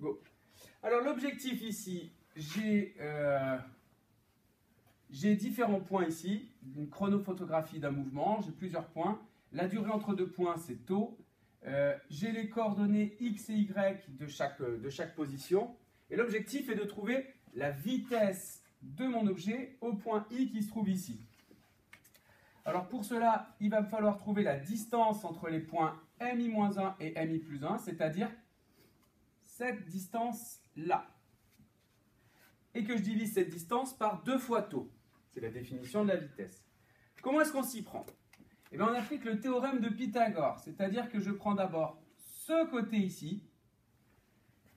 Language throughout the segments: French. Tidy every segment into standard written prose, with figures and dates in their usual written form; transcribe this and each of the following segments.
Go. Alors l'objectif ici, j'ai différents points ici, une chronophotographie d'un mouvement, j'ai plusieurs points. La durée entre deux points, c'est tau. J'ai les coordonnées x et y de chaque position. Et l'objectif est de trouver la vitesse de mon objet au point I qui se trouve ici. Alors pour cela, il va me falloir trouver la distance entre les points mi-1 et mi+1, c'est-à-dire cette distance-là. Et que je divise cette distance par 2 fois tau. C'est la définition de la vitesse. Comment est-ce qu'on s'y prend? Eh bien, on applique le théorème de Pythagore, c'est-à-dire que je prends d'abord ce côté ici,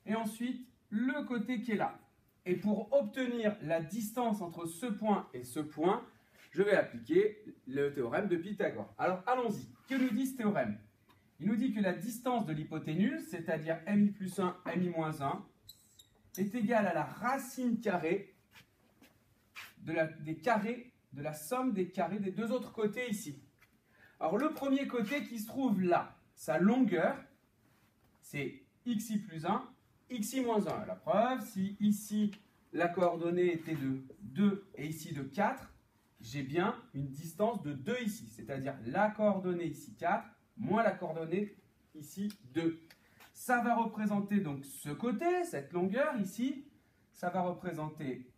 et ensuite le côté qui est là. Et pour obtenir la distance entre ce point et ce point, je vais appliquer le théorème de Pythagore. Alors, allons-y. Que nous dit ce théorème? Il nous dit que la distance de l'hypoténuse, c'est-à-dire mi+1, mi-1, est égale à la racine carrée de la somme des carrés des deux autres côtés ici. Alors, le premier côté qui se trouve là, sa longueur, c'est xi+1, xi-1. La preuve, si ici, la coordonnée était de 2 et ici de 4, j'ai bien une distance de 2 ici, c'est-à-dire la coordonnée ici 4, moins la coordonnée ici 2. Ça va représenter donc ce côté, cette longueur ici, ça va représenter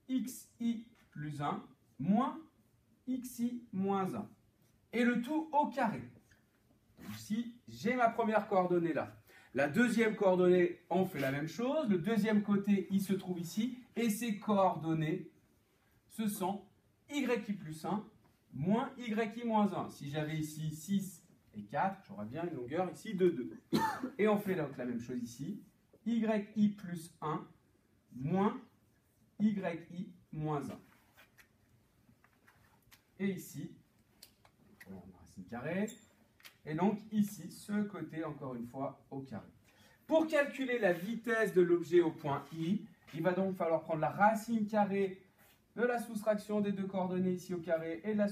xi+1 moins xi-1. Et le tout au carré. Donc ici, j'ai ma première coordonnée là. La deuxième coordonnée, on fait la même chose. Le deuxième côté, il se trouve ici. Et ces coordonnées, ce sont yi+1 moins yi-1. Si j'avais ici 6 et 4, j'aurais bien une longueur ici de 2. Et on fait donc la même chose ici. yi+1 moins yi-1. Et ici, on a racine carrée. Et donc ici, ce côté, encore une fois, au carré. Pour calculer la vitesse de l'objet au point I, il va donc falloir prendre la racine carrée de la soustraction des deux coordonnées ici au carré et la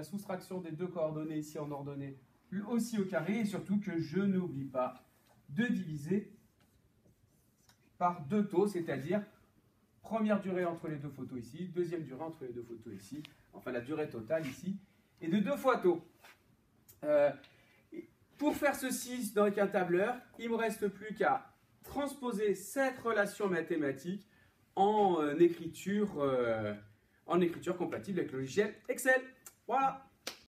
soustraction des deux coordonnées ici en ordonnée aussi au carré. Et surtout que je n'oublie pas de diviser par 2 taux, c'est-à-dire première durée entre les deux photos ici, deuxième durée entre les deux photos ici, enfin la durée totale ici, et de 2 fois taux. Pour faire ceci avec un tableur, il ne me reste plus qu'à transposer cette relation mathématique en écriture compatible avec le logiciel Excel. Voilà.